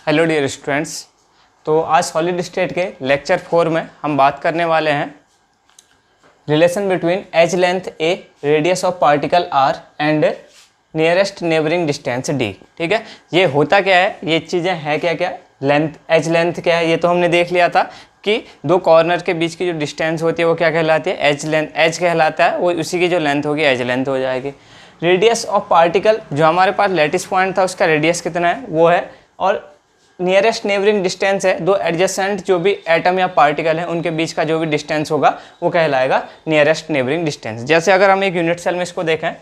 Hello dear students. तो आज solid state के लेक्चर 4 में हम बात करने वाले हैं relation between edge length a, radius of particle r and nearest neighbouring distance d. ठीक है, ये होता क्या है, ये चीज़ें हैं क्या क्या, लेंथ, एज लेंथ क्या है, ये तो हमने देख लिया था कि दो कॉर्नर के बीच की जो डिस्टेंस होती है वो क्या कहलाती है, एज लेंथ, एज कहलाता है, वो उसी की जो लेंथ होगी एज लेंथ हो जाएगी। रेडियस ऑफ पार्टिकल, जो हमारे पास लेटिस पॉइंट था उसका रेडियस कितना है वो है, और नियरेस्ट नेबरिंग डिस्टेंस है, दो एडजेसेंट जो भी एटम या पार्टिकल है उनके बीच का जो भी डिस्टेंस होगा वो कहलाएगा नियरेस्ट नेबरिंग डिस्टेंस। जैसे अगर हम एक यूनिट सेल में इसको देखें,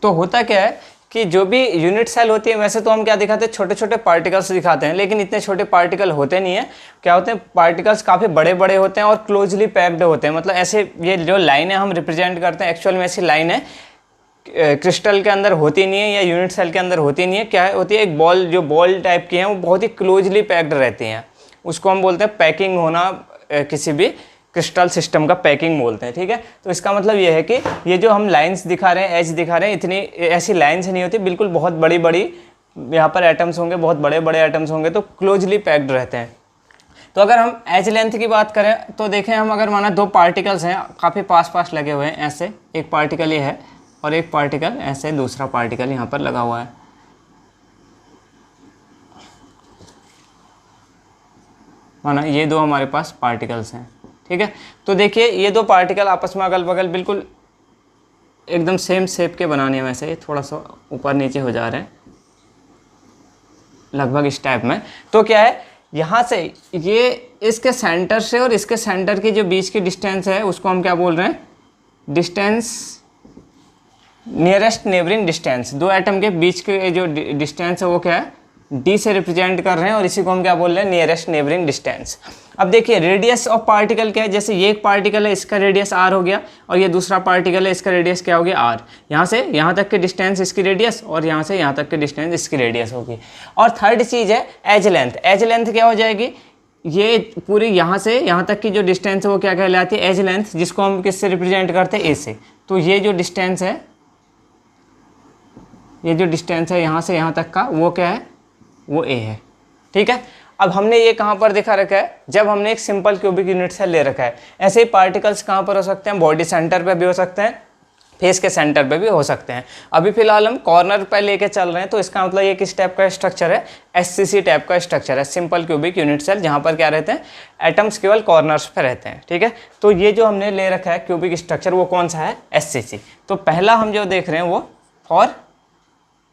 तो होता क्या है कि जो भी यूनिट सेल होती है, वैसे तो हम क्या दिखाते हैं, छोटे छोटे पार्टिकल्स दिखाते हैं, लेकिन इतने छोटे पार्टिकल होते नहीं है। क्या होते हैं, पार्टिकल्स काफ़ी बड़े बड़े होते हैं और क्लोजली पैक्ड होते हैं। मतलब ऐसे ये जो लाइनें हम रिप्रेजेंट करते हैं, एक्चुअल में ऐसी लाइनें क्रिस्टल के अंदर होती नहीं है या यूनिट सेल के अंदर होती नहीं है। क्या होती है, एक बॉल, जो बॉल टाइप की है वो बहुत ही क्लोजली पैक्ड रहती हैं। उसको हम बोलते हैं पैकिंग होना, किसी भी क्रिस्टल सिस्टम का पैकिंग बोलते हैं। ठीक है, तो इसका मतलब ये है कि ये जो हम लाइंस दिखा रहे हैं, एज दिखा रहे हैं, इतनी ऐसी लाइंस नहीं होती, बिल्कुल बहुत बड़ी बड़ी यहाँ पर एटम्स होंगे, बहुत बड़े बड़े एटम्स होंगे, तो क्लोजली पैक्ड रहते हैं। तो अगर हम एज लेंथ की बात करें तो देखें, हम अगर माना दो पार्टिकल्स हैं काफ़ी पास पास लगे हुए हैं, ऐसे एक पार्टिकल ये है और एक पार्टिकल ऐसे दूसरा पार्टिकल यहाँ पर लगा हुआ है, माना ये दो हमारे पास पार्टिकल्स हैं। ठीक है, तो देखिए ये दो पार्टिकल आपस में अगल बगल बिल्कुल एकदम सेम शेप के बनाने हैं, वैसे ये थोड़ा सा ऊपर नीचे हो जा रहे हैं लगभग इस टाइप में। तो क्या है, यहाँ से ये इसके सेंटर से और इसके सेंटर की जो बीच की डिस्टेंस है उसको हम क्या बोल रहे हैं, डिस्टेंस, नियरेस्ट नेबरिंग डिस्टेंस। दो एटम के बीच के जो डिस्टेंस है वो क्या है, डी से रिप्रेजेंट कर रहे हैं, और इसी को हम क्या बोल रहे हैं, नियरेस्ट नेबरिंग डिस्टेंस। अब देखिए रेडियस ऑफ पार्टिकल क्या है, जैसे ये एक पार्टिकल है, इसका रेडियस आर हो गया, और ये दूसरा पार्टिकल है, इसका रेडियस क्या हो गया, आर। यहाँ से यहाँ तक के डिस्टेंस इसकी रेडियस, और यहाँ से यहाँ तक के डिस्टेंस इसकी रेडियस होगी। और थर्ड चीज़ है एज लेंथ। एज लेंथ क्या हो जाएगी, ये पूरी यहाँ से यहाँ तक की जो डिस्टेंस है वो क्या कहलाती है, एज लेंथ, जिसको हम किससे रिप्रेजेंट करते हैं, ए से। तो ये जो डिस्टेंस है, ये जो डिस्टेंस है यहाँ से यहाँ तक का, वो क्या है, वो ए है। ठीक है, अब हमने ये कहाँ पर दिखा रखा है, जब हमने एक सिंपल क्यूबिक यूनिट सेल ले रखा है। ऐसे ही पार्टिकल्स कहाँ पर हो सकते हैं, बॉडी सेंटर पे भी हो सकते हैं, फेस के सेंटर पे भी हो सकते हैं। अभी फिलहाल हम कॉर्नर पे लेके चल रहे हैं, तो इसका मतलब ये किस टाइप का स्ट्रक्चर है, एससीसी टाइप का स्ट्रक्चर है, सिंपल क्यूबिक यूनिट सेल, जहाँ पर क्या रहते हैं, एटम्स केवल कॉर्नर्स पे रहते हैं। ठीक है, तो ये जो हमने ले रखा है क्यूबिक स्ट्रक्चर, वो कौन सा है, एससीसी। तो पहला हम जो देख रहे हैं वो फॉर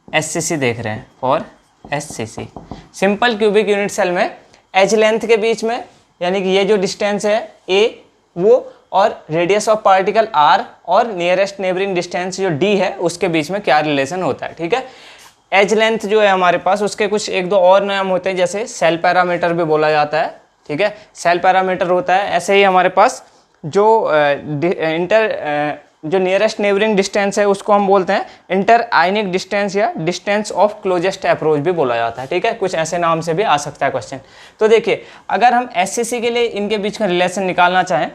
एससीसी देख रहे हैं, for SCC. Simple cubic unit cell में एज लेंथ के बीच में, यानी कि ये जो डिस्टेंस है ए वो, और रेडियस ऑफ पार्टिकल आर, और नियरेस्ट नेबरिंग डिस्टेंस जो डी है उसके बीच में क्या रिलेशन होता है। ठीक है, एज लेंथ जो है हमारे पास, उसके कुछ एक दो और नाम होते हैं, जैसे सेल पैरामीटर भी बोला जाता है। ठीक है, सेल पैरामीटर होता है। ऐसे ही हमारे पास जो नियरेस्ट नेबरिंग डिस्टेंस है उसको हम बोलते हैं इंटर आयनिक डिस्टेंस, या डिस्टेंस ऑफ क्लोजेस्ट अप्रोच भी बोला जाता है। ठीक है, कुछ ऐसे नाम से भी आ सकता है क्वेश्चन। तो देखिए, अगर हम एससीसी के लिए इनके बीच का रिलेशन निकालना चाहें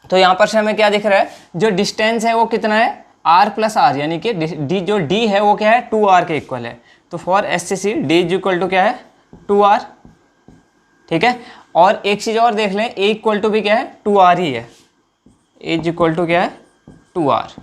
तो यहाँ पर से हमें क्या दिख रहा है, जो डिस्टेंस है वो कितना है, आर प्लस आर, यानी कि डी, जो डी है वो क्या है, 2r के इक्वल है। तो for SCC d is equal to क्या है, 2r। ठीक है, और एक चीज़ और देख लें, ए इक्वल टू भी क्या है, 2r ही है। ए इज इक्वल टू क्या है, 2r।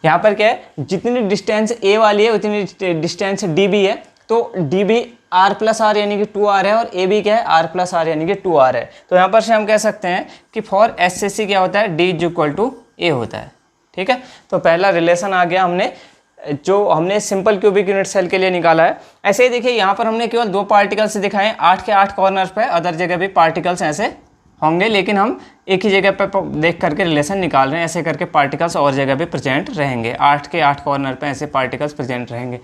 यहाँ पर क्या है, जितनी डिस्टेंस ए वाली है उतनी डिस्टेंस डी भी है, तो डी भी आर प्लस आर यानी कि 2r है, और ए भी क्या है, आर प्लस आर यानी कि 2r है। तो यहाँ पर से हम कह सकते हैं कि फॉर एससीसी क्या होता है, डी इज इक्वल टू ए होता है। ठीक है, तो पहला रिलेशन आ गया हमने सिंपल क्यूबिक यूनिट सेल के लिए निकाला है। ऐसे ही देखिए, यहाँ पर हमने केवल दो पार्टिकल्स दिखाए, 8 के 8 कॉर्नर पे, अदर जगह भी पार्टिकल्स ऐसे होंगे, लेकिन हम एक ही जगह पर देख करके रिलेशन निकाल रहे हैं। ऐसे करके पार्टिकल्स और जगह पे प्रेजेंट रहेंगे, 8 के 8 कॉर्नर पे ऐसे पार्टिकल्स प्रेजेंट रहेंगे।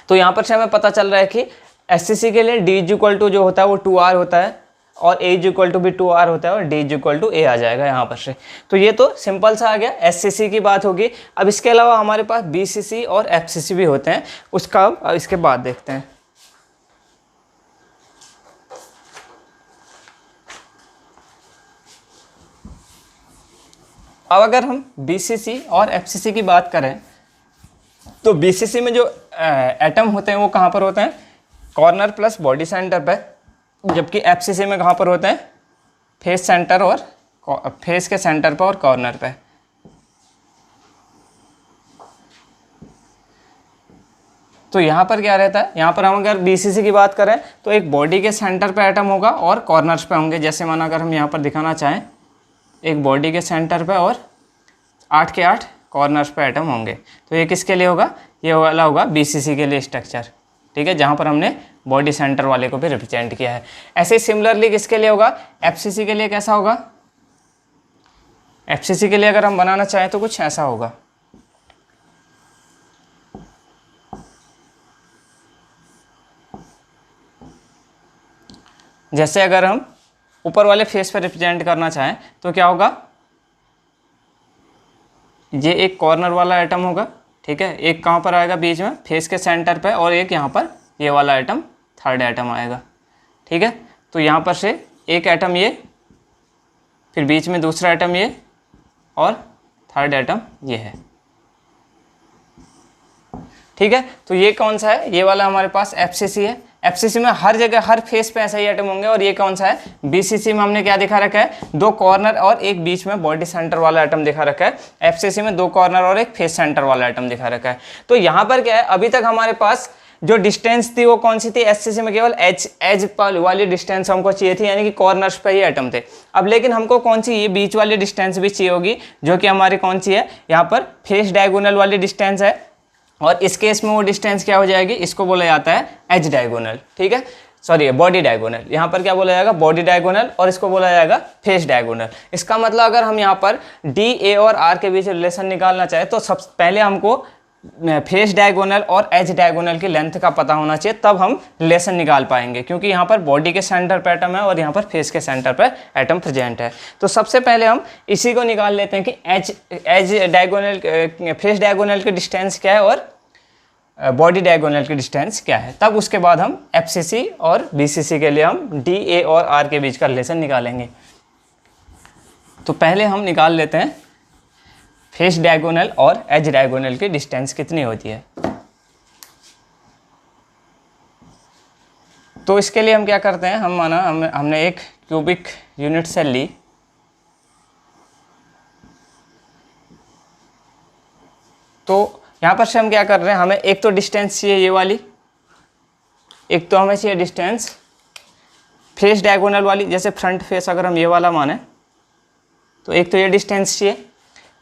तो यहाँ पर से हमें पता चल रहा है कि एससीसी के लिए डी इज इक्वल टू जो होता है वो 2r होता है, और ए इज इक्वल टू भी 2r होता है, और डी इज इक्वल टू ए आ जाएगा यहाँ पर से। तो ये तो सिंपल सा आ गया, एससीसी की बात होगी। अब इसके अलावा हमारे पास बीसीसी और एफसीसी भी होते हैं, उसका अब इसके बाद देखते हैं। अब अगर हम BCC और FCC की बात करें तो BCC में जो एटम होते हैं वो कहाँ पर होते हैं, कॉर्नर प्लस बॉडी सेंटर पे, जबकि FCC में कहाँ पर होते हैं, फेस सेंटर और फेस के सेंटर पे और कॉर्नर पे। तो यहाँ पर क्या रहता है, यहाँ पर हम अगर BCC की बात करें तो एक बॉडी के सेंटर पे एटम होगा और कॉर्नर्स पे होंगे। जैसे माना अगर हम यहाँ पर दिखाना चाहें, एक बॉडी के सेंटर पे और 8 के 8 कॉर्नर्स पे एटम होंगे। तो ये किसके लिए होगा, ये वाला होगा BCC के लिए स्ट्रक्चर, ठीक है, जहाँ पर हमने बॉडी सेंटर वाले को भी रिप्रेजेंट किया है। ऐसे ही सिमिलरली किसके लिए होगा, FCC के लिए कैसा होगा, FCC के लिए अगर हम बनाना चाहें तो कुछ ऐसा होगा। जैसे अगर हम ऊपर वाले फेस पर रिप्रेजेंट करना चाहें तो क्या होगा, ये एक कॉर्नर वाला एटम होगा, ठीक है, एक कहाँ पर आएगा बीच में, फेस के सेंटर पे, और एक यहाँ पर ये वाला एटम थर्ड एटम आएगा, ठीक है। तो यहाँ पर से एक एटम ये, फिर बीच में दूसरा एटम ये, और थर्ड एटम ये है, ठीक है। तो ये कौन सा है, ये वाला हमारे पास FCC है। FCC में हर जगह हर फेस पे ऐसा ही एटम होंगे। और ये कौन सा है, BCC में हमने क्या दिखा रखा है, 2 कॉर्नर और एक बीच में बॉडी सेंटर वाला एटम दिखा रखा है। FCC में 2 कॉर्नर और एक फेस सेंटर वाला एटम दिखा रखा है। तो यहाँ पर क्या है, अभी तक हमारे पास जो डिस्टेंस थी वो कौन सी थी, SCC में केवल एज वाली डिस्टेंस हमको चाहिए थी, यानी कि कॉर्नर्स पे ही एटम थे। अब लेकिन हमको कौन सी, ये बीच वाली डिस्टेंस भी चाहिए होगी, जो कि हमारी कौन सी है, यहाँ पर फेस डायगोनल वाली डिस्टेंस है। और इस केस में वो डिस्टेंस क्या हो जाएगी, इसको बोला जाता है एज डायगोनल, ठीक है, सॉरी बॉडी डायगोनल। यहाँ पर क्या बोला जाएगा, बॉडी डायगोनल, और इसको बोला जाएगा फेस डायगोनल। इसका मतलब अगर हम यहाँ पर D, A और R के बीच रिलेशन निकालना चाहे तो सबसे पहले हमको फेस डायगोनल और एज डायगोनल की लेंथ का पता होना चाहिए, तब हम रिलेशन निकाल पाएंगे, क्योंकि यहाँ पर बॉडी के सेंटर पर एटम है और यहाँ पर फेस के सेंटर पर एटम प्रेजेंट है। तो सबसे पहले हम इसी को निकाल लेते हैं कि एज डायगोनल, फेस डायगोनल की डिस्टेंस क्या है और बॉडी डायगोनल की डिस्टेंस क्या है, तब उसके बाद हम FCC और BCC के लिए हम D, A और R के बीच का रिलेशन निकालेंगे। तो पहले हम निकाल लेते हैं फेस डायगोनल और एज डायगोनल की डिस्टेंस कितनी होती है। तो इसके लिए हम क्या करते हैं, हम माना हमने एक क्यूबिक यूनिट सेल ली, तो यहाँ पर से हम क्या कर रहे हैं, हमें एक तो डिस्टेंस चाहिए ये वाली, एक तो हमें चाहिए डिस्टेंस फेस डायगोनल वाली। जैसे फ्रंट फेस अगर हम ये वाला माने तो एक तो ये डिस्टेंस चाहिए,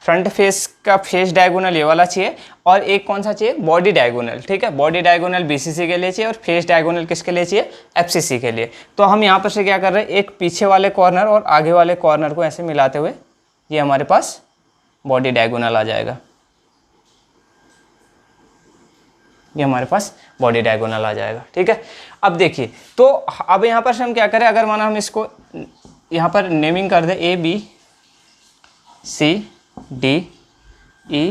फ्रंट फेस का फेस डायगोनल ये वाला चाहिए, और एक कौन सा चाहिए, बॉडी डायगोनल, ठीक है। बॉडी डायगोनल BCC के लिए चाहिए और फेस डायगोनल किसके लिए चाहिए, FCC के लिए। तो हम यहाँ पर से क्या कर रहे हैं, एक पीछे वाले कॉर्नर और आगे वाले कॉर्नर को ऐसे मिलाते हुए ये हमारे पास बॉडी डायगोनल आ जाएगा, ये हमारे पास बॉडी डायगोनल आ जाएगा, ठीक है। अब देखिए, तो अब यहाँ पर से हम क्या करें, अगर माना हम इसको यहाँ पर नेमिंग कर दें A, B, C, D, E,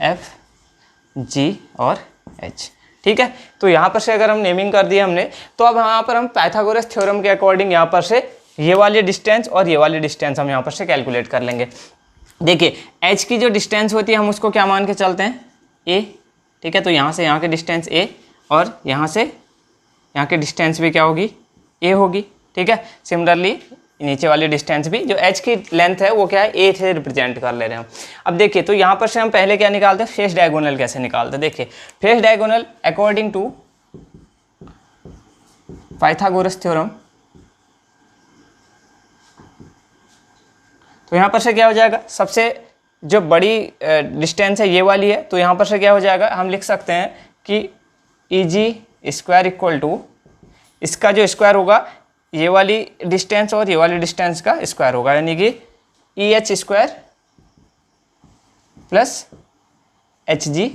F, G और H, ठीक है। तो यहाँ पर से अगर हम नेमिंग कर दिया हमने, तो अब यहाँ पर हम पाइथागोरस थ्योरम के अकॉर्डिंग यहाँ पर से ये वाली डिस्टेंस और ये वाली डिस्टेंस हम यहाँ पर से कैलकुलेट कर लेंगे। देखिए, H की जो डिस्टेंस होती है हम उसको क्या मान के चलते हैं, A, ठीक है। तो यहाँ से यहाँ की डिस्टेंस A और यहाँ से यहाँ की डिस्टेंस भी क्या होगी, A होगी, ठीक है। सिमिलरली नीचे वाली डिस्टेंस भी, जो H की लेंथ है वो क्या है, A से रिप्रेजेंट कर ले रहे हैं हम। अब देखिए, तो यहाँ पर से हम पहले क्या निकालते हैं, फेस डायगोनल कैसे निकालते हैं। देखिए, face diagonal according to Pythagoras theorem, तो यहाँ पर से क्या हो जाएगा, सबसे जो बड़ी डिस्टेंस है ये वाली है, तो यहाँ पर से क्या हो जाएगा, हम लिख सकते हैं कि EG स्क्वायर इक्वल टू, इसका जो स्क्वायर होगा ये वाली डिस्टेंस और ये वाली डिस्टेंस का स्क्वायर होगा, यानी कि EH square plus HG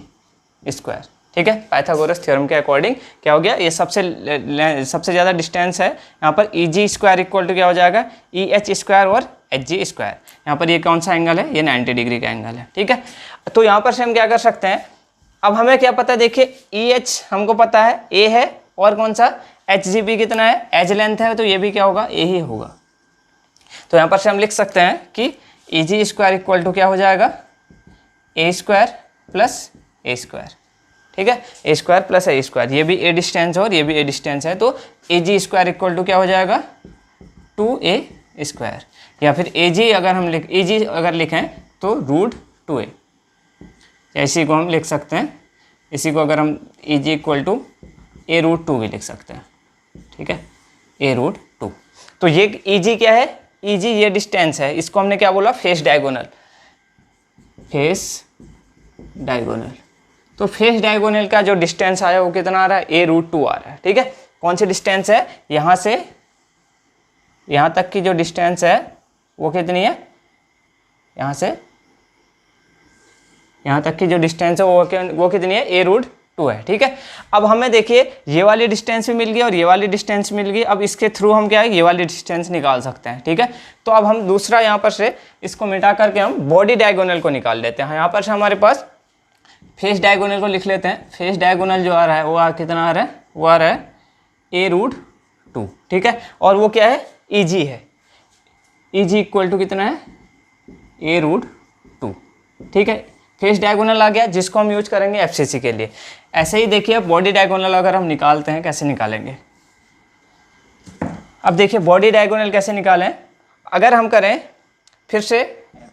square, ठीक है। पाइथागोरस थ्योरम के अकॉर्डिंग क्या हो गया, ये सबसे ज़्यादा डिस्टेंस है, यहाँ पर EG स्क्वायर इक्वल टू क्या हो जाएगा, EH स्क्वायर और HG स्क्वायर। यहाँ पर ये कौन सा एंगल है, ये 90 डिग्री का एंगल है, ठीक है। तो यहाँ पर से हम क्या कर सकते हैं, अब हमें क्या पता है, देखिए EH हमको पता है A है, और कौन सा HG भी कितना है, एज लेंथ है, तो ये भी क्या होगा, A ही होगा। तो यहाँ पर से हम लिख सकते हैं कि A G square equal to क्या हो जाएगा, ए स्क्वायर प्लस ए स्क्वायर, ठीक है, ए स्क्वायर प्लस ए स्क्वायर, ये भी ए डिस्टेंस है और ये भी ए डिस्टेंस है, तो ए जी स्क्वायर इक्वल टू क्या हो जाएगा, 2a स्क्वायर, या फिर ए जी अगर हम लिखें तो √2a, इसी को हम लिख सकते हैं, इसी को अगर हम ए जी इक्वल टू a√2 भी लिख सकते हैं, ठीक है, a√2। तो ये ई जी क्या है, ई जी ये डिस्टेंस है, इसको हमने क्या बोला, फेस डायगोनल, फेस डायगोनल। तो फेस डायगोनल का जो डिस्टेंस आया वो कितना आ रहा है, a√2 आ रहा है, ठीक है। कौन सी डिस्टेंस है, यहाँ से यहाँ तक की जो डिस्टेंस है वो कितनी है, यहाँ से यहाँ तक की जो डिस्टेंस है वो कितनी है, a√2 है, ठीक है। अब हमें देखिए ये वाली डिस्टेंस भी मिल गई और ये वाली डिस्टेंस मिल गई, अब इसके थ्रू हम क्या है, ये वाली डिस्टेंस निकाल सकते हैं, ठीक है। तो अब हम दूसरा यहाँ पर से इसको मिटा करके हम बॉडी डायगोनल को निकाल लेते हैं। यहाँ पर से हमारे पास फेस डायगोनल को लिख लेते हैं। फेस डायगोनल जो आ रहा है वो कितना आ रहा है, वो आ रहा है a√2, ठीक है। और वो क्या है, ई जी है, ई जी इक्वल टू कितना है, a√2, ठीक है। फेस डायगोनल आ गया जिसको हम यूज करेंगे एफसीसी के लिए। ऐसे ही देखिए बॉडी डायगोनल अगर हम निकालते हैं, कैसे निकालेंगे, अब देखिए बॉडी डायगोनल कैसे निकालें। अगर हम करें फिर से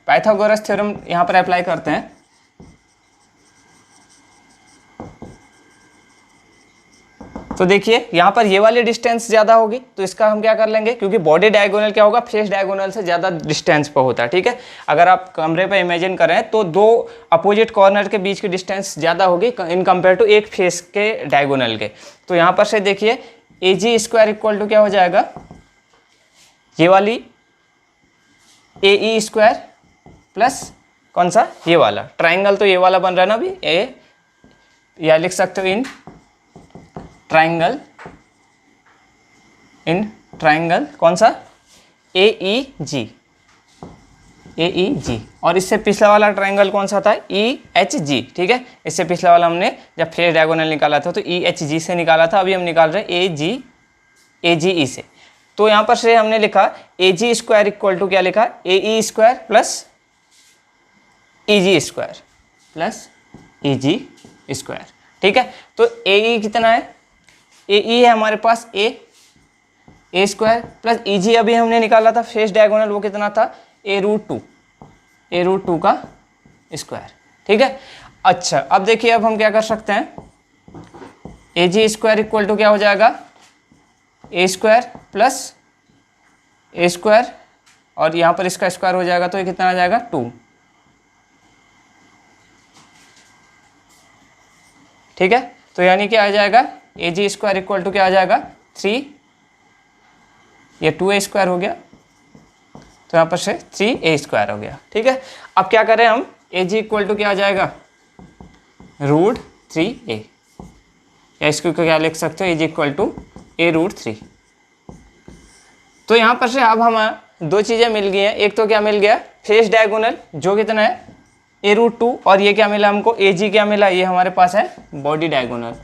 पाइथागोरस थ्योरम यहाँ पर अप्लाई करते हैं, तो देखिए यहाँ पर ये वाली डिस्टेंस ज़्यादा होगी, तो इसका हम क्या कर लेंगे, क्योंकि बॉडी डायगोनल क्या होगा, फेस डायगोनल से ज़्यादा डिस्टेंस पर होता है, ठीक है। अगर आप कमरे पे इमेजिन करें तो दो अपोजिट कॉर्नर के बीच की डिस्टेंस ज़्यादा होगी इन कंपेयर टू एक फेस के डायगोनल के। तो यहाँ पर से देखिए ए जी स्क्वायर इक्वल टू क्या हो जाएगा, ये वाली ए ई स्क्वायर प्लस कौन सा, ये वाला ट्राइंगल, तो ये वाला बन रहा है ना अभी, ए, या लिख सकते हो इन ट्राइंगल कौन सा, ए ई जी, और इससे पिछला वाला ट्राइंगल कौन सा था, ई एच जी, ठीक है। इससे पिछला वाला हमने जब फेस डायगोनल निकाला था तो ई एच जी से निकाला था, अभी हम निकाल रहे हैं ए जी ई से। तो यहाँ पर से हमने लिखा ए जी स्क्वायर इक्वल टू क्या लिखा, ए E square plus E G square plus E G square, ठीक है। तो ए ई कितना है, ए ई है हमारे पास ए स्क्वायर प्लस ई जी अभी हमने निकाला था फेस डायगोनल, वो कितना था, a√2 का स्क्वायर, ठीक है। अच्छा अब देखिए अब हम क्या कर सकते हैं, ए जी स्क्वायर इक्वल टू क्या हो जाएगा, ए स्क्वायर प्लस ए स्क्वायर, और यहाँ पर इसका स्क्वायर हो जाएगा तो ये कितना आ जाएगा, 2, ठीक है। तो यानी क्या आ जाएगा, ए जी स्क्वायर इक्वल टू क्या आ जाएगा, 3, ये 2a स्क्वायर हो गया, तो यहाँ पर से 3a स्क्वायर हो गया, ठीक है। अब क्या करें हम, ए जी इक्वल टू क्या आ जाएगा, √3a, या इसको क्या लिख सकते हो, ए जी इक्वल टू a√3। तो यहाँ पर से अब हमें दो चीज़ें मिल गई हैं, एक तो क्या मिल गया, फेस डायगोनल जो कितना है a√2, और ये क्या मिला हमको, ए जी क्या मिला, ये हमारे पास है बॉडी डायगोनल,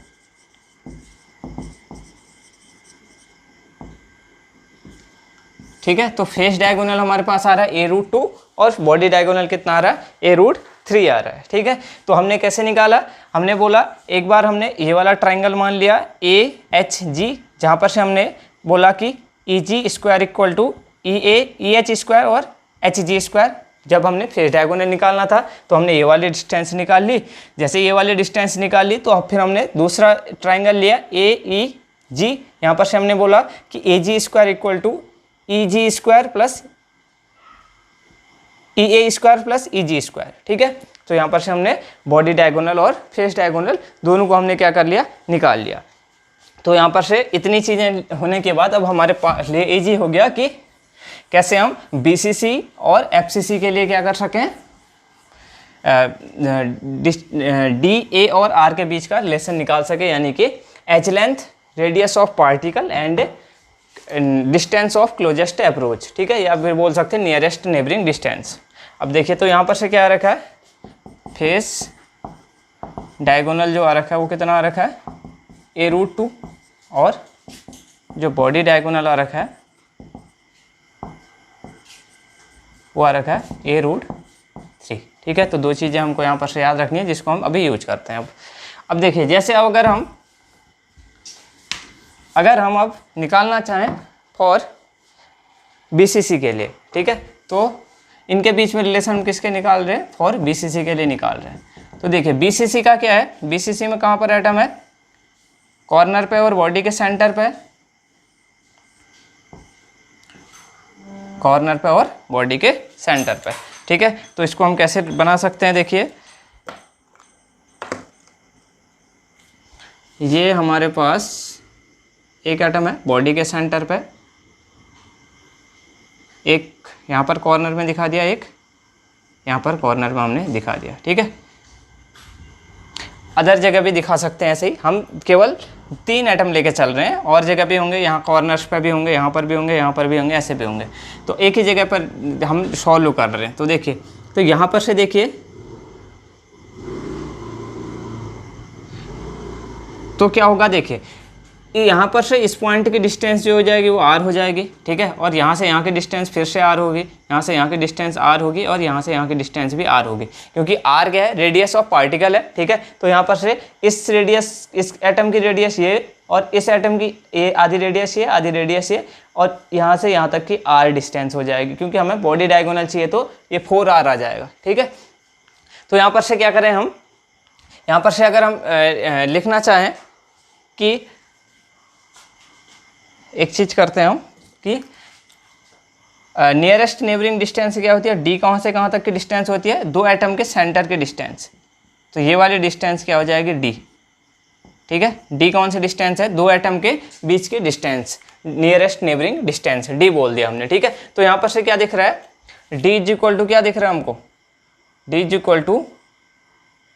ठीक है। तो फेस डायगोनल हमारे पास आ रहा है a√2 और बॉडी डायगोनल कितना आ रहा है, a√3 आ रहा है, ठीक है। तो हमने कैसे निकाला, हमने बोला एक बार हमने ये वाला ट्राइंगल मान लिया ए एच जी, जहाँ पर से हमने बोला कि E G square equal to E H square और एच जी स्क्वायर। जब हमने फेस डायगोनल निकालना था तो हमने ये वाली डिस्टेंस निकाल ली, जैसे ये वाली डिस्टेंस निकाल ली तो फिर हमने दूसरा ट्राइंगल लिया ए ई जी, यहाँ पर से हमने बोला कि A G square equal to E G square plus E A square plus E G square, ठीक है। तो यहाँ पर से हमने बॉडी डायगोनल और फेस डायगोनल दोनों को हमने क्या कर लिया, निकाल लिया। तो यहाँ पर से इतनी चीज़ें होने के बाद अब हमारे पास ये इजी हो गया कि कैसे हम BCC और FCC के लिए क्या कर सकें, D, A और R के बीच का रिलेशन निकाल सके, यानी कि H length, radius of particle and distance of closest approach, ठीक है, या फिर बोल सकते हैं नियरेस्ट नेबरिंग डिस्टेंस। अब देखिए तो यहाँ पर से क्या आ रखा है, फेस डायगोनल जो आ रखा है वो कितना आ रखा है, a√2, और जो बॉडी डायगोनल आ रखा है वो आ रखा है A√3। ठीक है, तो दो चीज़ें हमको यहाँ पर से याद रखनी है जिसको हम अभी यूज करते हैं। अब देखिए, जैसे अब अगर हम अब निकालना चाहें फॉर BCC के लिए, ठीक है, तो इनके बीच में रिलेशन हम किसके निकाल रहे हैं, फॉर BCC के लिए निकाल रहे हैं। तो देखिए BCC का क्या है, BCC में कहाँ पर एटम है, कॉर्नर पे और बॉडी के सेंटर पे, कॉर्नर पे और बॉडी के सेंटर पे। ठीक है, तो इसको हम कैसे बना सकते हैं, देखिए ये हमारे पास एक एटम है बॉडी के सेंटर पे, एक यहाँ पर कॉर्नर में दिखा दिया, एक यहाँ पर कॉर्नर में हमने दिखा दिया। ठीक है, अदर जगह भी दिखा सकते हैं ऐसे ही, हम केवल 3 एटम लेके चल रहे हैं, और जगह भी होंगे, यहाँ कॉर्नर्स पे भी होंगे, यहाँ पर भी होंगे, यहाँ पर भी होंगे, ऐसे भी होंगे, तो एक ही जगह पर हम सॉल्व कर रहे हैं। तो देखिए, तो यहाँ पर से देखिए, तो क्या होगा, देखिए यहाँ पर से इस पॉइंट की डिस्टेंस जो हो जाएगी वो r हो जाएगी। ठीक है, और यहाँ से यहाँ की डिस्टेंस फिर से r होगी, यहाँ से यहाँ की डिस्टेंस r होगी, और यहाँ से यहाँ की डिस्टेंस भी r होगी, क्योंकि r क्या है, रेडियस ऑफ पार्टिकल है। ठीक है, तो यहाँ पर से इस रेडियस, इस एटम की रेडियस ये, और इस एटम की ये आधी रेडियस ये, आधी रेडियस ये, और यहाँ से यहाँ तक की r डिस्टेंस हो जाएगी, क्योंकि हमें बॉडी डायगोनल चाहिए तो ये 4r आ जाएगा। ठीक है, तो यहाँ पर से क्या करें हम, यहाँ पर से अगर हम लिखना चाहें कि एक चीज़ करते हैं हम कि नियरेस्ट नेबरिंग डिस्टेंस क्या होती है, d कहाँ से कहाँ तक की डिस्टेंस होती है, दो एटम के सेंटर के डिस्टेंस, तो ये वाली डिस्टेंस क्या हो जाएगी, d। ठीक है, d कौन सी डिस्टेंस है, दो एटम के बीच की distance, nearest neighbouring distance d बोल दिया हमने। ठीक है, तो यहाँ पर से क्या दिख रहा है, d इज इक्वल टू क्या दिख रहा है हमको, d is equal to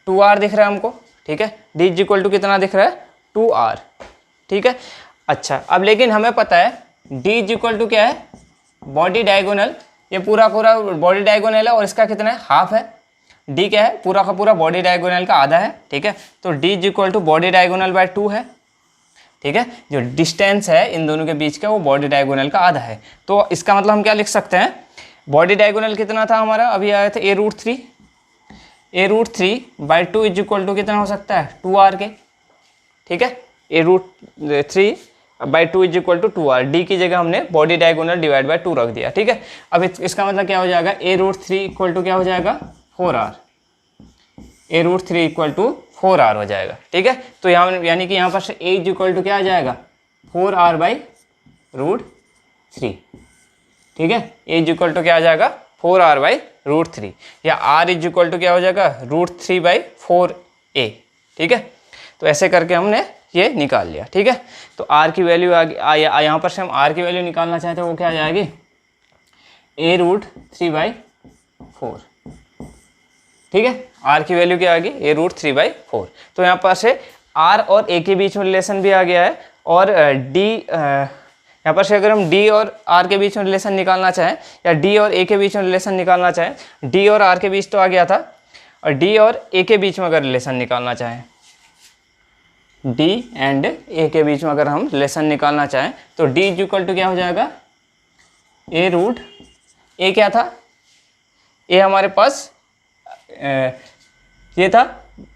2r दिख रहा है हमको। ठीक है, d इज इक्वल टू कितना दिख रहा है, 2r। ठीक है, अच्छा, अब लेकिन हमें पता है d इज इक्वल टू क्या है, बॉडी डायगोनल, ये पूरा पूरा बॉडी डायगोनल है, और इसका कितना है, हाफ है। d क्या है, पूरा का पूरा बॉडी डायगोनल का आधा है। ठीक है, तो d is equal to body diagonal by 2 है। ठीक है, जो डिस्टेंस है इन दोनों के बीच का वो बॉडी डायगोनल का आधा है। तो इसका मतलब हम क्या लिख सकते हैं, बॉडी डायगोनल कितना था हमारा, अभी आया था A√3, A√3 by 2 is equal to कितना हो सकता है, 2r के। ठीक है, A√3 by 2 is equal to 2r, d की जगह हमने बॉडी डायगोनल डिवाइड बाय 2 रख दिया। ठीक है, अब इसका मतलब क्या हो जाएगा, A√3 इक्वल टू क्या हो जाएगा, 4r, A√3 equal to 4r हो जाएगा। ठीक है, तो यहाँ यानी कि यहाँ पर से a इज इक्वल टू क्या आ जाएगा, 4r बाई √3। ठीक है, a इज इक्वल टू क्या आ जाएगा, 4r बाई √3, या r इज इक्वल टू क्या हो जाएगा, √3 बाई 4a। ठीक है, तो ऐसे करके हमने ये निकाल लिया। ठीक है, तो r की वैल्यू आ गई, यहाँ पर से हम r की वैल्यू निकालना चाहते हैं, वो क्या आ जाएगी, A√3 बाई 4। ठीक है, r की वैल्यू क्या आ गई, A√3 बाई 4। तो यहाँ पर से r और a के बीच में रिलेशन भी आ गया है, और d यहाँ पर से अगर हम d और r के बीच में रिलेशन निकालना चाहें, या d और a के बीच में रिलेशन निकालना चाहें, d और r के बीच तो आ गया था, और d और a के बीच में अगर रिलेशन निकालना चाहें, d एंड a के बीच में अगर हम रिलेशन निकालना चाहें, तो d इज इक्वल टू क्या हो जाएगा, A क्या था, a हमारे पास ये था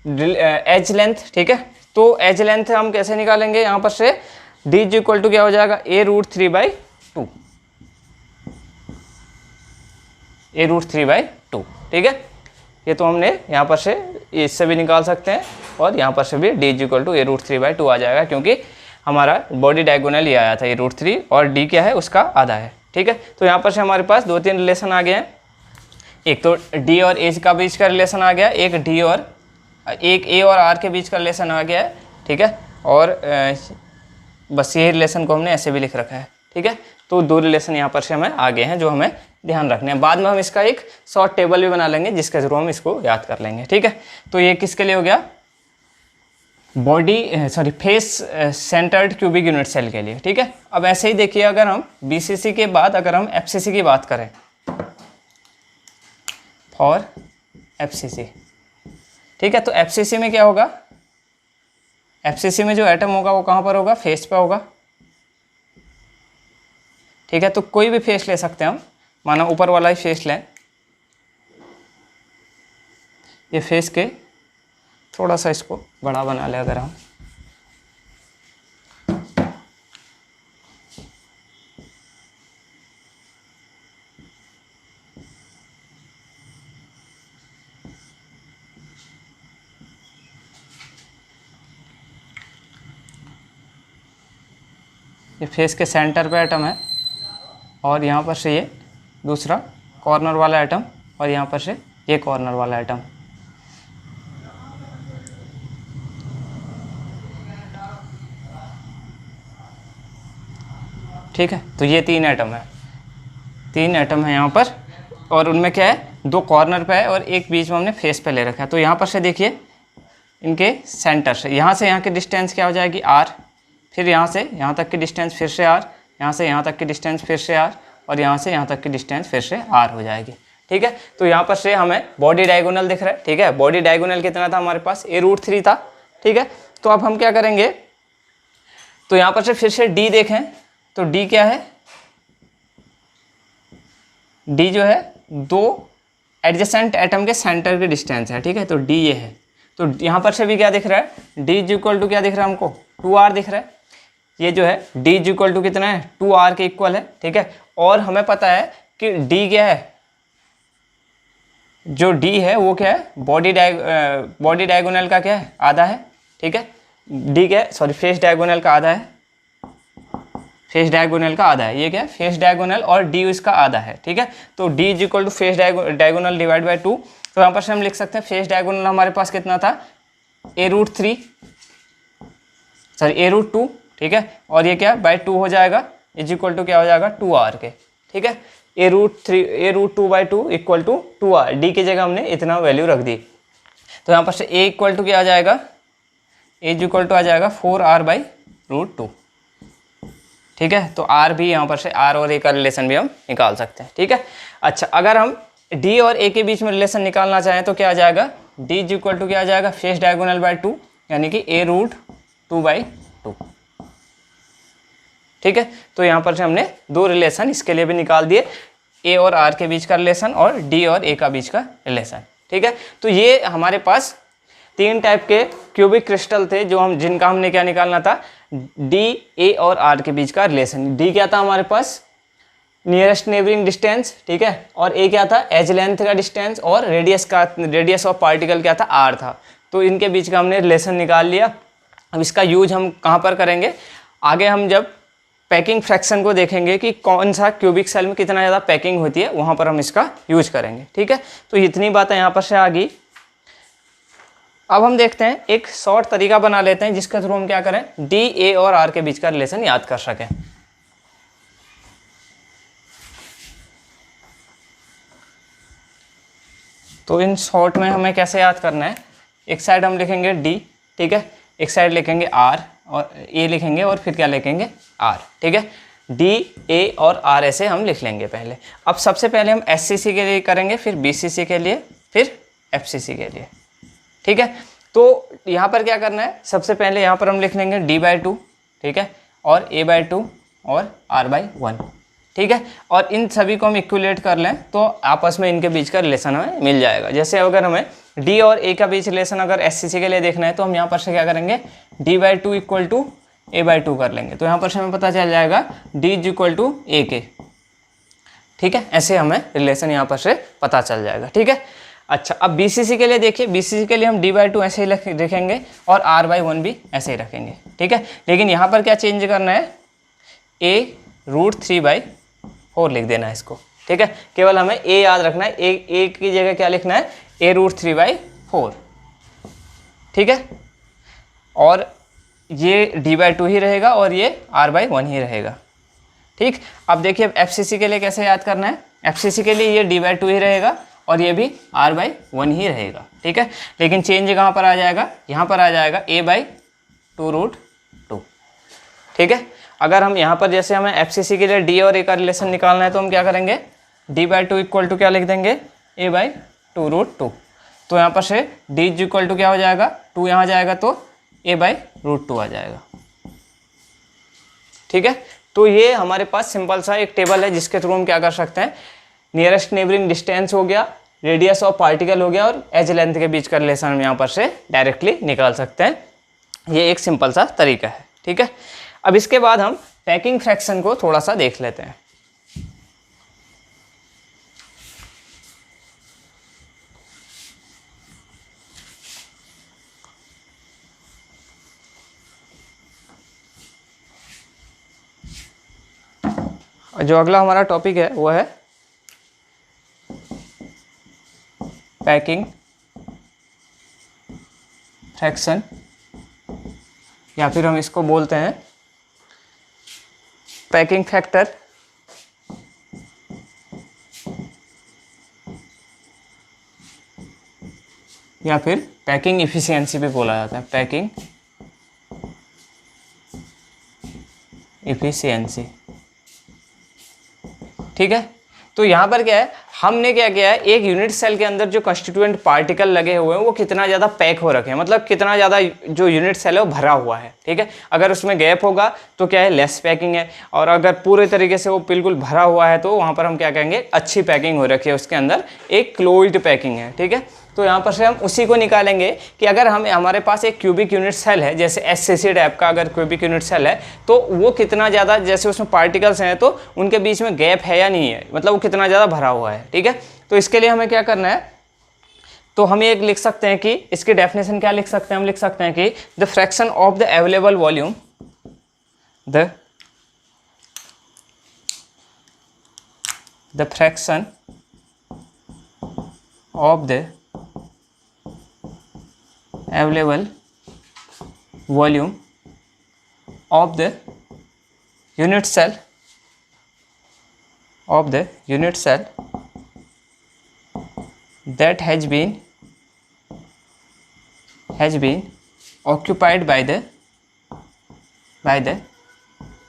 एज लेंथ। ठीक है, तो एज लेंथ हम कैसे निकालेंगे, यहाँ पर से d इज इक्वल टू क्या हो जाएगा, A√3 बाई 2, A√3 बाई 2। ठीक है, ये तो हमने यहाँ पर से इससे भी निकाल सकते हैं, और यहाँ पर से भी d is equal to A√3 by 2 आ जाएगा, क्योंकि हमारा बॉडी डायगोनल ये आया था A√3, और d क्या है, उसका आधा है। ठीक है, तो यहाँ पर से हमारे पास 2-3 रिलेशन आ गए हैं, एक तो d और a का बीच का रिलेशन आ गया, एक a और r के बीच का रिलेशन आ गया है। ठीक है, और बस ये रिलेशन को हमने ऐसे भी लिख रखा है। ठीक है, तो 2 रिलेशन यहाँ पर से हमें आ गए हैं जो हमें ध्यान रखने हैं। बाद में हम इसका एक शॉर्ट टेबल भी बना लेंगे जिसके थ्रू हम इसको याद कर लेंगे। ठीक है, तो ये किसके लिए हो गया, face centred cubic unit cell के लिए। ठीक है, अब ऐसे ही देखिए, अगर हम BCC के बाद अगर हम FCC की बात करें, फॉर FCC, ठीक है, तो FCC में क्या होगा, FCC में जो एटम होगा वो कहाँ पर होगा, फेस पे होगा। ठीक है, तो कोई भी फेस ले सकते हैं हम, माना ऊपर वाला ही फेस लें, ये फेस के थोड़ा सा इसको बड़ा बना ले अगर हम, ये फेस के सेंटर पे एटम है और यहाँ पर से ये दूसरा कॉर्नर वाला एटम और यहाँ पर से ये कॉर्नर वाला एटम। ठीक है, तो ये 3 एटम है, 3 एटम है यहाँ पर, और उनमें क्या है, 2 कॉर्नर पे है और एक बीच में हमने फेस पे ले रखा है। तो यहाँ पर से देखिए इनके सेंटर से यहाँ की डिस्टेंस क्या हो जाएगी r, फिर यहाँ से यहाँ तक की डिस्टेंस फिर से r, यहाँ से यहाँ तक की डिस्टेंस फिर से r, और यहाँ से यहाँ तक की डिस्टेंस फिर से r हो जाएगी। ठीक है, तो यहाँ पर से हमें बॉडी डायगोनल दिख रहा है। ठीक है, बॉडी डायगोनल कितना था हमारे पास, a√3 था। ठीक है, तो अब हम क्या करेंगे, तो यहाँ पर से फिर से d देखें, तो d क्या है, d जो है 2 एडजेसेंट एटम के सेंटर की डिस्टेंस है। ठीक है, तो d ये है। तो यहाँ पर से भी क्या दिख रहा है, d इज इक्वल टू क्या दिख रहा है हमको, 2r दिख रहा है। ये जो है d इज इक्वल टू कितना है, 2r के इक्वल है। ठीक है, और हमें पता है कि d क्या है, जो d है वो क्या है, बॉडी डायगोनल का क्या है, आधा है। ठीक है, d क्या है, सॉरी फेस डायगोनल का आधा है, फेस डायगोनल का आधा है। ये क्या है, फेस डायगोनल, और d इसका आधा है। ठीक है, तो d is equal to face diagonal divide by 2। तो यहाँ पर से हम लिख सकते हैं फेस डायगोनल हमारे पास कितना था, a√3 सॉरी a√2। ठीक है, और ये क्या बाय 2 हो जाएगा, इज इक्वल टू क्या हो जाएगा, 2r के। ठीक है, a√2/2 equal to 2r, d की जगह हमने इतना वैल्यू रख दी। तो यहाँ पर से a इक्वल टू क्या आ जाएगा, a इज इक्वल टू आ जाएगा 4r/√2। ठीक है, तो r भी यहाँ पर से r और a का रिलेशन भी हम निकाल सकते हैं। ठीक है, अच्छा अगर हम d और a के बीच में रिलेशन निकालना चाहें तो क्या आ जाएगा, d इज इक्वल टू क्या आ जाएगा, फेस डायगोनल बाय 2 यानी कि a√2/2। ठीक है, तो यहाँ पर से हमने 2 रिलेशन इसके लिए भी निकाल दिए, a और r के बीच का रिलेशन और d और a का बीच का रिलेशन। ठीक है, तो ये हमारे पास 3 टाइप के क्यूबिक क्रिस्टल थे जो जिनका हमने क्या निकालना था, d, a और r के बीच का रिलेशन। d क्या था हमारे पास, नियरेस्ट नेबरिंग डिस्टेंस। ठीक है, और a क्या था, एज लेंथ का डिस्टेंस, और रेडियस ऑफ पार्टिकल क्या था, r था। तो इनके बीच का हमने रिलेशन निकाल लिया। अब इसका यूज हम कहाँ पर करेंगे, आगे हम जब पैकिंग फ्रैक्शन को देखेंगे कि कौन सा क्यूबिक सेल में कितना ज़्यादा पैकिंग होती है, वहाँ पर हम इसका यूज करेंगे। ठीक है, तो इतनी बातें यहाँ पर से आ गई। अब हम देखते हैं एक शॉर्ट तरीका बना लेते हैं जिसके थ्रू हम क्या करें, डी, ए और आर के बीच का रिलेशन याद कर सकें। तो इन शॉर्ट में हमें कैसे याद करना है, एक साइड हम लिखेंगे डी, ठीक है, एक साइड लिखेंगे आर और ए लिखेंगे, और फिर क्या लिखेंगे, आर। ठीक है, डी, ए और आर ऐसे हम लिख लेंगे पहले। अब सबसे पहले हम एससीसी के लिए करेंगे, फिर बीसीसी के लिए, फिर एफसीसी के लिए। ठीक है, तो यहाँ पर क्या करना है, सबसे पहले यहाँ पर हम लिख लेंगे d/2, ठीक है, और a/2 और r/1। ठीक है, और इन सभी को हम इक्विलेट कर लें तो आपस में इनके बीच का रिलेशन हमें मिल जाएगा। जैसे अगर हमें d और a का बीच रिलेशन अगर एससीसी के लिए देखना है तो हम यहाँ पर से क्या करेंगे, d/2 इक्वल टू a/2 कर लेंगे। तो यहाँ पर से हमें पता चल जाएगा d is equal to a के। ठीक है, ऐसे हमें रिलेशन यहाँ पर से पता चल जाएगा। ठीक है, अच्छा अब बीसीसी के लिए देखिए, बीसीसी के लिए हम d/2 ऐसे ही लिखेंगे और r/1 भी ऐसे ही रखेंगे। ठीक है, लेकिन यहाँ पर क्या चेंज करना है, a√3/4 लिख देना है इसको। ठीक है, केवल हमें a याद रखना है, a की जगह क्या लिखना है, a√3/4। ठीक है, और ये d/2 ही रहेगा और ये r/1 ही रहेगा। ठीक, अब देखिए अब एफसीसी के लिए कैसे याद करना है, एफसीसी के लिए ये d/2 ही रहेगा और ये भी r/1 ही रहेगा। ठीक है, लेकिन चेंज कहाँ पर आ जाएगा, यहाँ पर आ जाएगा a/2√2। ठीक है, अगर हम यहाँ पर जैसे हमें एफसीसी के लिए d और a का रिलेशन निकालना है तो हम क्या करेंगे, d/2 इक्वल टू क्या लिख देंगे, a/2√2। तो यहाँ पर से d इज इक्वल टू क्या हो जाएगा, 2 यहाँ जाएगा तो a/√2 आ जाएगा। ठीक है, तो ये हमारे पास सिंपल सा एक टेबल है जिसके थ्रू हम क्या कर सकते हैं, नियरेस्ट नेबरिंग डिस्टेंस हो गया, रेडियस ऑफ पार्टिकल हो गया, और एज लेंथ के बीच का रिलेशन हम यहाँ पर से डायरेक्टली निकाल सकते हैं। ये एक सिंपल सा तरीका है, ठीक है। अब इसके बाद हम पैकिंग फ्रैक्शन को थोड़ा सा देख लेते हैं। जो अगला हमारा टॉपिक है वो है पैकिंग फ्रैक्शन, या फिर हम इसको बोलते हैं पैकिंग फैक्टर, या फिर पैकिंग इफिशियंसी भी बोला जाता है, पैकिंग इफिशियंसी, ठीक है। तो यहाँ पर क्या है, हमने क्या किया है, एक यूनिट सेल के अंदर जो कंस्टिट्यूएंट पार्टिकल लगे हुए हैं वो कितना ज़्यादा पैक हो रखे हैं, मतलब कितना ज़्यादा जो यूनिट सेल है वो भरा हुआ है, ठीक है। अगर उसमें गैप होगा तो क्या है, लेस पैकिंग है, और अगर पूरे तरीके से वो बिल्कुल भरा हुआ है तो वहाँ पर हम क्या कहेंगे, अच्छी पैकिंग हो रखी है, उसके अंदर एक क्लोज्ड पैकिंग है, ठीक है। तो यहाँ पर से हम उसी को निकालेंगे कि अगर हमारे पास एक क्यूबिक यूनिट सेल है, जैसे एससीसी टाइप का अगर क्यूबिक यूनिट सेल है, तो वो कितना ज़्यादा, जैसे उसमें पार्टिकल्स हैं तो उनके बीच में गैप है या नहीं है, मतलब वो कितना ज़्यादा भरा हुआ है, ठीक है। तो इसके लिए हमें क्या करना है, तो हम एक लिख सकते हैं कि इसकी डेफिनेशन क्या लिख सकते हैं, हम लिख सकते हैं कि the fraction of the available volume, the fraction of the available volume of the unit cell that has been occupied by the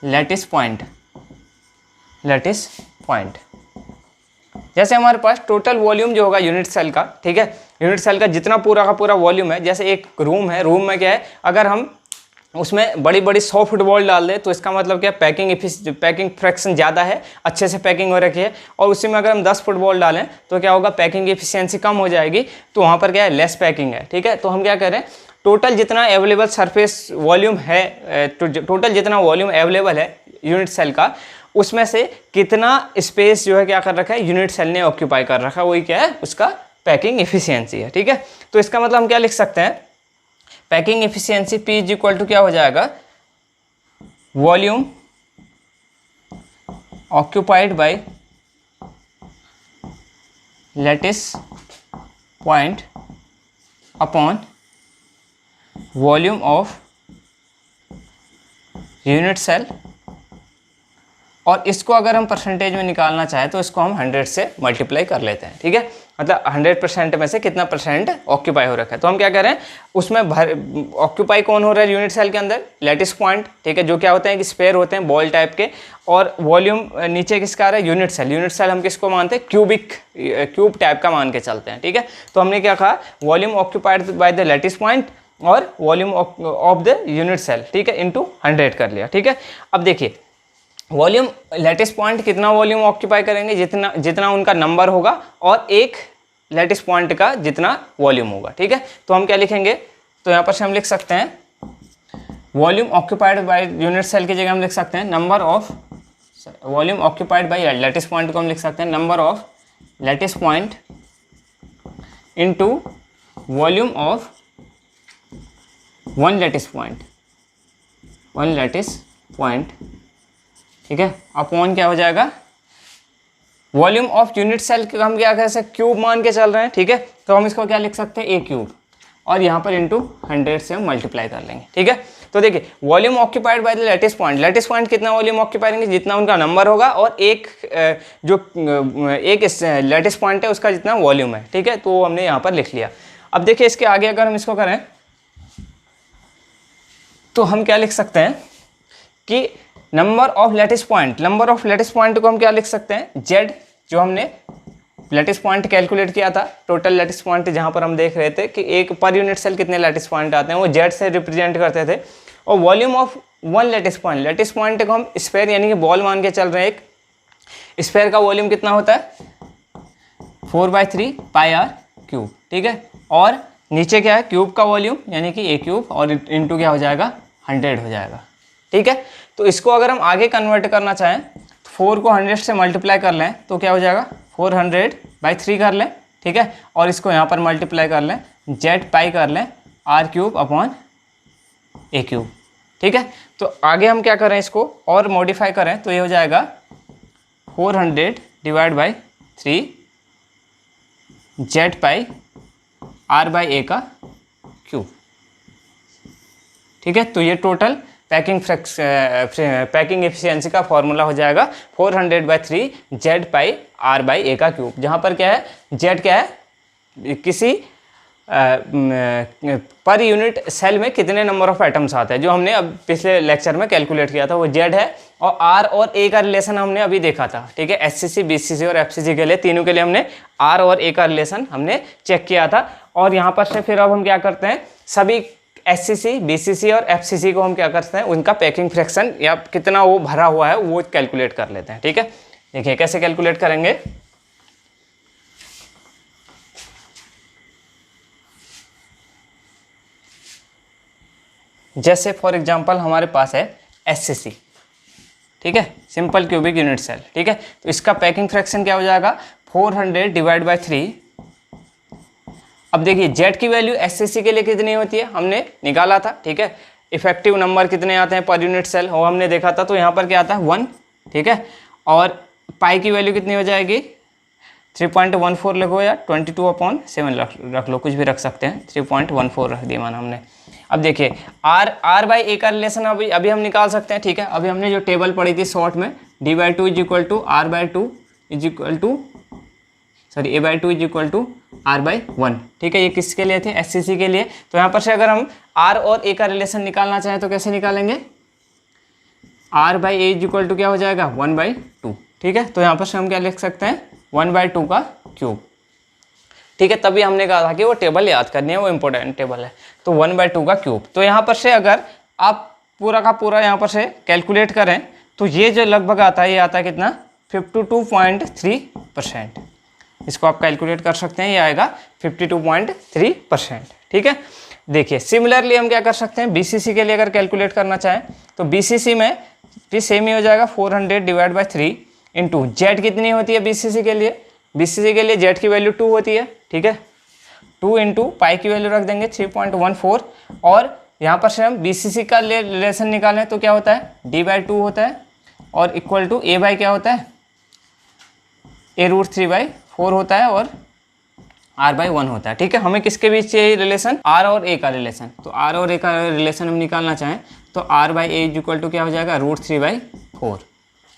lattice point। जैसे हमारे पास टोटल वॉल्यूम जो होगा यूनिट सेल का, ठीक है, यूनिट सेल का जितना पूरा का पूरा वॉल्यूम है, जैसे एक रूम है, रूम में क्या है, अगर हम उसमें बड़ी बड़ी 100 फुटबॉल डाल दें तो इसका मतलब क्या, पैकिंग फ्रैक्शन ज़्यादा है, अच्छे से पैकिंग हो रखी है, और उसी में अगर हम 10 फुटबॉल डालें तो क्या होगा, पैकिंग एफिशिएंसी कम हो जाएगी, तो वहाँ पर क्या है, लेस पैकिंग है, ठीक है। तो हम क्या करें, टोटल जितना अवेलेबल सरफेस वॉल्यूम है, टोटल जितना वॉल्यूम अवेलेबल है यूनिट सेल का, उसमें से कितना स्पेस जो है क्या कर रखा है, यूनिट सेल ने ऑक्यूपाई कर रखा है, वही क्या है, उसका पैकिंग एफिशिएंसी है, ठीक है। तो इसका मतलब हम क्या लिख सकते हैं, packing efficiency P is equal to क्या हो जाएगा, volume occupied by lattice point upon volume of unit cell, और इसको अगर हम परसेंटेज में निकालना चाहें तो इसको हम 100 से मल्टीप्लाई कर लेते हैं, ठीक है। मतलब 100% में से कितना परसेंट ऑक्यूपाई हो रखा है, तो हम क्या करें, उसमें ऑक्यूपाई कौन हो रहा है यूनिट सेल के अंदर, लैटिस पॉइंट, ठीक है, जो क्या होते हैं कि स्पेयर होते हैं बॉल टाइप के, और वॉल्यूम नीचे किसका आ रहा है, यूनिट सेल हम किसको मानते हैं, क्यूब टाइप का मान के चलते हैं, ठीक है। तो हमने क्या कहा, volume occupied by the lattice point और volume of the unit cell, ठीक है, इंटू 100 कर लिया, ठीक है। अब देखिए वॉल्यूम लैटिस पॉइंट कितना वॉल्यूम ऑक्यूपाई करेंगे, जितना उनका नंबर होगा, और एक लैटिस पॉइंट का जितना वॉल्यूम होगा, ठीक है। तो हम क्या लिखेंगे, तो यहाँ पर से हम लिख सकते हैं volume occupied by unit cell की जगह हम लिख सकते हैं number of volume occupied by lattice point को हम लिख सकते हैं number of lattice point into volume of one lattice point, ठीक है, अपॉन क्या हो जाएगा, वॉल्यूम ऑफ यूनिट सेल का हम क्या कह सकते हैं, क्यूब मान के चल रहे हैं, ठीक है। तो हम इसको क्या लिख सकते हैं, ए क्यूब, और यहाँ पर इंटू 100 से हम मल्टीप्लाई कर लेंगे, ठीक है। तो देखिए volume occupied by the lattice point कितना वॉल्यूम ऑक्यूपाई करेंगे, जितना उनका नंबर होगा, और एक लैटिस पॉइंट है उसका जितना वॉल्यूम है, ठीक है। तो हमने यहाँ पर लिख लिया। अब देखिए इसके आगे अगर हम इसको करें तो हम क्या लिख सकते हैं कि नंबर ऑफ लैटिस पॉइंट को हम क्या लिख सकते हैं, जेड, जो हमने लैटिस पॉइंट कैलकुलेट किया था, टोटल लैटिस पॉइंट जहाँ पर हम देख रहे थे कि एक पर यूनिट सेल कितने लैटिस पॉइंट आते हैं, वो जेड से रिप्रेजेंट करते थे, और volume of one lattice point को हम स्फेयर यानी कि बॉल मान के चल रहे हैं, एक स्फेयर का वॉल्यूम कितना होता है, 4/3 पाई आर क्यूब, ठीक है। और नीचे क्या है, क्यूब का वॉल्यूम यानी कि ए क्यूब, और इंटू क्या हो जाएगा, 100 हो जाएगा, ठीक है। तो इसको अगर हम आगे कन्वर्ट करना चाहें तो 4 को 100 से मल्टीप्लाई कर लें तो क्या हो जाएगा, 400/3 कर लें, ठीक है। और इसको यहाँ पर मल्टीप्लाई कर लें, जेड पाई कर लें r cube upon a cube, ठीक है। तो आगे हम क्या करें, इसको और मॉडिफाई करें तो ये हो जाएगा 400/3 जेड पाई आर बाई ए का क्यूब, ठीक है। तो ये टोटल पैकिंग एफिशिएंसी का फॉर्मूला हो जाएगा 400/3 जेड पाई आर बाई ए का क्यूब, जहाँ पर क्या है, जेड क्या है, किसी पर यूनिट सेल में कितने नंबर ऑफ एटम्स आते हैं, जो हमने अब पिछले लेक्चर में कैलकुलेट किया था, वो जेड है। और आर और ए का रिलेशन हमने अभी देखा था, ठीक है। एससीसी, बीसीसी और एफसीसी के लिए, तीनों के लिए हमने आर और ए का रिलेशन हमने चेक किया था। और यहाँ पर से फिर अब हम क्या करते हैं, सभी एससीसी, बीसीसी और एफसीसी को हम क्या करते हैं, उनका पैकिंग फ्रैक्शन या कितना वो भरा हुआ है वो कैलकुलेट कर लेते हैं, ठीक है। देखिए कैसे कैलकुलेट करेंगे। जैसे फॉर एग्जांपल हमारे पास है एससीसी, ठीक है, सिंपल क्यूबिक यूनिट सेल, ठीक है। तो इसका पैकिंग फ्रैक्शन क्या हो जाएगा, 400/3। अब देखिए जेड की वैल्यू एससीसी के लिए कितनी होती है, हमने निकाला था, ठीक है। इफेक्टिव नंबर कितने आते हैं पर यूनिट सेल, वो हमने देखा था। तो यहाँ पर क्या आता है 1, ठीक है। और पाई की वैल्यू कितनी हो जाएगी, 3.14 लिखो या 22/7 रख लो, कुछ भी रख सकते हैं, 3.14 रख दिया माना हमने। अब देखिए आर बाई ए का रिलेशन अभी हम निकाल सकते हैं, ठीक है। अभी हमने जो टेबल पढ़ी थी शॉर्ट में, D/2 = R/2 sorry A/2 = R/1, ठीक है। ये किसके लिए थे, एससीसी के लिए। तो यहाँ पर से अगर हम आर और ए का रिलेशन निकालना चाहें तो कैसे निकालेंगे, R/A = क्या हो जाएगा, 1/2, ठीक है। तो यहाँ पर से हम क्या लिख सकते हैं, 1/2 का क्यूब, ठीक है। तभी हमने कहा था कि वो टेबल याद करनी है, वो इंपॉर्टेंट टेबल है। तो 1/2 का क्यूब। तो यहाँ पर से अगर आप पूरा का पूरा यहाँ पर से कैलकुलेट करें तो ये जो लगभग आता है, ये आता है कितना, 52.3%। इसको आप कैलकुलेट कर सकते हैं, ये आएगा 52.3%, ठीक है। देखिए सिमिलरली हम क्या कर सकते हैं, बीसीसी के लिए अगर कैलकुलेट करना चाहें तो बीसीसी में भी सेम ही हो जाएगा, 400/3 इंटू जेड कितनी होती है बीसीसी के लिए, बीसीसी के लिए जेड की वैल्यू 2 होती है, ठीक है। 2 इंटू पाई की वैल्यू रख देंगे 3.14। और यहाँ पर से हम बीसीसी का रिलेशन निकालें तो क्या होता है, D/2 होता है, और इक्वल टू ए बाई क्या होता है, A√3/4 होता है, और R/1 होता है, ठीक है। हमें किसके बीच चाहिए रिलेशन, आर और ए का रिलेशन। तो आर और ए का रिलेशन हम निकालना चाहें तो R/A = क्या हो जाएगा, √3/4,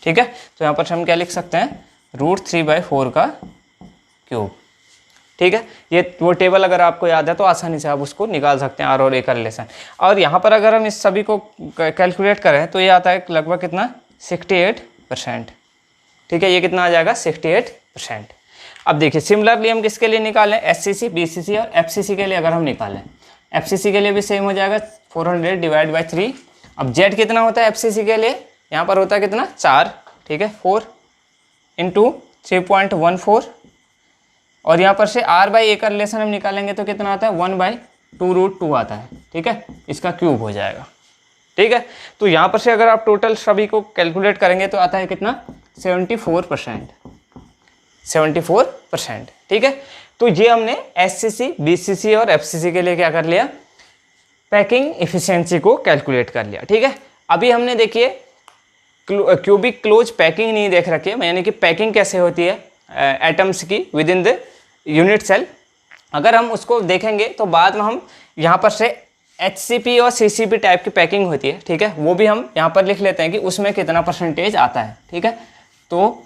ठीक है। तो यहाँ पर हम क्या लिख सकते हैं, √3/4 का क्यूब, ठीक है। ये वो टेबल अगर आपको याद है तो आसानी से आप उसको निकाल सकते हैं, आर और ए का रिलेशन। और यहाँ पर अगर हम इस सभी को कैलकुलेट करें तो ये आता है लगभग कितना, 68%, ठीक है। ये कितना आ जाएगा, 68%। अब देखिए सिमिलरली हम किसके लिए निकालें, एससीसी, बीसीसी और एफसीसी के लिए अगर हम निकालें, एफसीसी के लिए भी सेम हो जाएगा 400/3। अब जेड कितना होता है एफसीसी के लिए, यहाँ पर होता है कितना, 4, ठीक है, 4 इंटू 3.14। और यहाँ पर से R/A का रिलेशन हम निकालेंगे तो कितना आता है, 1/2√2 आता है, ठीक है। इसका क्यूब हो जाएगा, ठीक है। तो यहाँ पर से अगर आप टोटल सभी को कैलकुलेट करेंगे तो आता है कितना, 74%, ठीक है। तो ये हमने एससीसी, बीसीसी और एफसीसी के लिए क्या कर लिया, पैकिंग इफिशियंसी को कैलकुलेट कर लिया, ठीक है। अभी हमने देखिए क्यूबिक क्लोज पैकिंग नहीं देख रखी है, यानी कि पैकिंग कैसे होती है एटम्स की within the unit cell. अगर हम उसको देखेंगे तो बाद में हम यहाँ पर से HCP और CCP टाइप की पैकिंग होती है, ठीक है, वो भी हम यहाँ पर लिख लेते हैं कि उसमें कितना परसेंटेज आता है, ठीक है। तो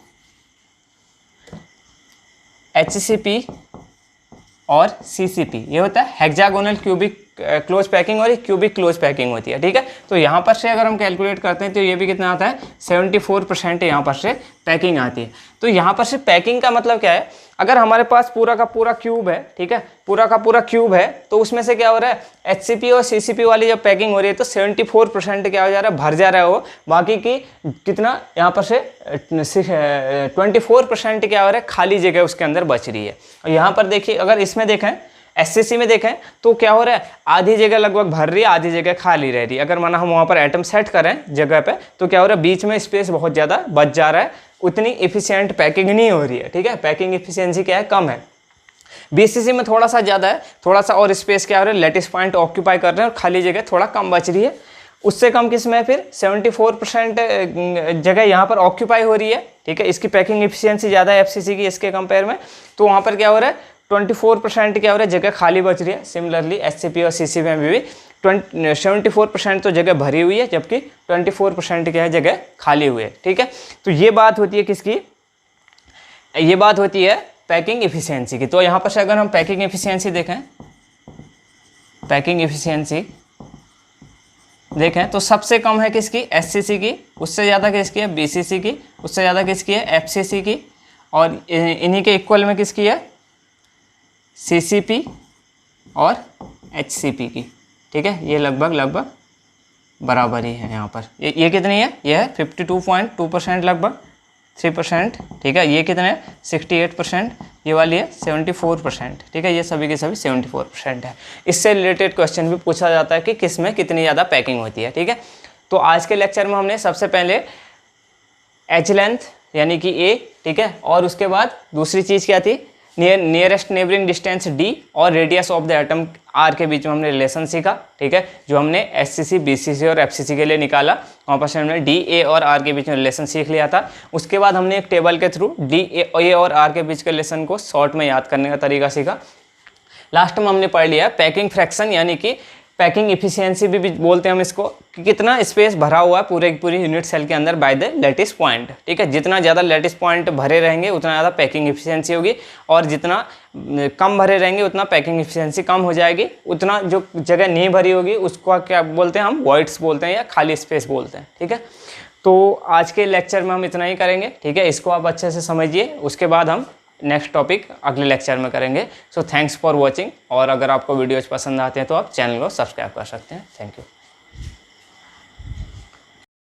HCP और CCP ये होता है हेक्सागोनल क्यूबिक क्लोज पैकिंग और एक क्यूबिक क्लोज पैकिंग होती है, ठीक है। तो यहाँ पर से अगर हम कैलकुलेट करते हैं तो ये भी कितना आता है 74% यहाँ पर से पैकिंग आती है। तो यहाँ पर से पैकिंग का मतलब क्या है, अगर हमारे पास पूरा का पूरा क्यूब है, ठीक है, पूरा का पूरा क्यूब है, तो उसमें से क्या हो रहा है HCP और CCP वाली जब पैकिंग हो रही है तो 74% क्या हो जा रहा है, भर जा रहा है वो, बाकी की कितना यहाँ पर से 24% क्या हो रहा है, खाली जगह उसके अंदर बच रही है। और यहाँ पर देखिए अगर इसमें देखें SCC में देखें तो क्या हो रहा है, आधी जगह लगभग भर रही है, आधी जगह खाली रह रही है। अगर माना हम वहाँ पर एटम सेट करें जगह पे तो क्या हो रहा है, बीच में स्पेस बहुत ज़्यादा बच जा रहा है, उतनी इफिशिएंट पैकिंग नहीं हो रही है, ठीक है, पैकिंग इफिशियंसी क्या है, कम है। BCC में थोड़ा सा ज़्यादा है, थोड़ा सा और स्पेस क्या हो रहा है, लेटिस पॉइंट ऑक्यूपाई कर रहे हैं और खाली जगह थोड़ा कम बच रही है। उससे कम किस में फिर 74% जगह यहाँ पर ऑक्यूपाई हो रही है, ठीक है, इसकी पैकिंग इफिशियंसी ज़्यादा है FCC की इसके कंपेयर में, तो वहाँ पर क्या हो रहा है 24% क्या हो रहा है, जगह खाली बच रही है। सिमिलरली SCP और CCP में भी 74% तो जगह भरी हुई है, जबकि 24% क्या है, जगह खाली हुई है, ठीक है। तो ये बात होती है किसकी, ये बात होती है पैकिंग इफिशियंसी की। तो यहाँ पर से अगर हम पैकिंग इफिशियंसी देखें, पैकिंग इफिशियंसी देखें तो सबसे कम है किसकी, SCC की, उससे ज़्यादा किसकी है, BCC की, उससे ज़्यादा किसकी है, FCC की, और इन्हीं के इक्वल में किसकी है, CCP और HCP की, ठीक है। ये लगभग बराबर ही है यहाँ पर। ये कितनी है, ये है 52.2% लगभग 3%, ठीक है। ये कितने है 68%, ये वाली है 74%, ठीक है। ये सभी के सभी 74% है। इससे रिलेटेड क्वेश्चन भी पूछा जाता है कि किस में कितनी ज़्यादा पैकिंग होती है, ठीक है। तो आज के लेक्चर में हमने सबसे पहले एच लेंथ यानी कि A, ठीक है, और उसके बाद दूसरी चीज़ क्या थी, नियरेस्ट नेबरिंग डिस्टेंस D और radius of the atom R के बीच में हमने रिलेशन सीखा, ठीक है, जो हमने SCC, BCC और FCC के लिए निकाला। वहाँ पर से हमने D, A और R के बीच में रिलेशन सीख लिया था। उसके बाद हमने एक टेबल के थ्रू D, A और R के बीच के रिलेशन को शॉर्ट में याद करने का तरीका सीखा। लास्ट में हमने पढ़ लिया पैकिंग फ्रैक्शन यानी कि पैकिंग इफिशियंसी भी बोलते हैं हम इसको, कि कितना स्पेस भरा हुआ है पूरी यूनिट सेल के अंदर बाय द लेटिस पॉइंट, ठीक है। जितना ज़्यादा लेटिस पॉइंट भरे रहेंगे उतना ज़्यादा पैकिंग इफिशियंसी होगी, और जितना कम भरे रहेंगे उतना पैकिंग इफिशियंसी कम हो जाएगी। उतना जो जगह नहीं भरी होगी उसको क्या बोलते हैं हम, वॉइड्स बोलते हैं या खाली स्पेस बोलते हैं, ठीक है। तो आज के लेक्चर में हम इतना ही करेंगे, ठीक है, इसको आप अच्छे से समझिए। उसके बाद हम नेक्स्ट टॉपिक अगले लेक्चर में करेंगे। सो थैंक्स फॉर वॉचिंग, और अगर आपको वीडियोज़ पसंद आते हैं तो आप चैनल को सब्सक्राइब कर सकते हैं। Thank you.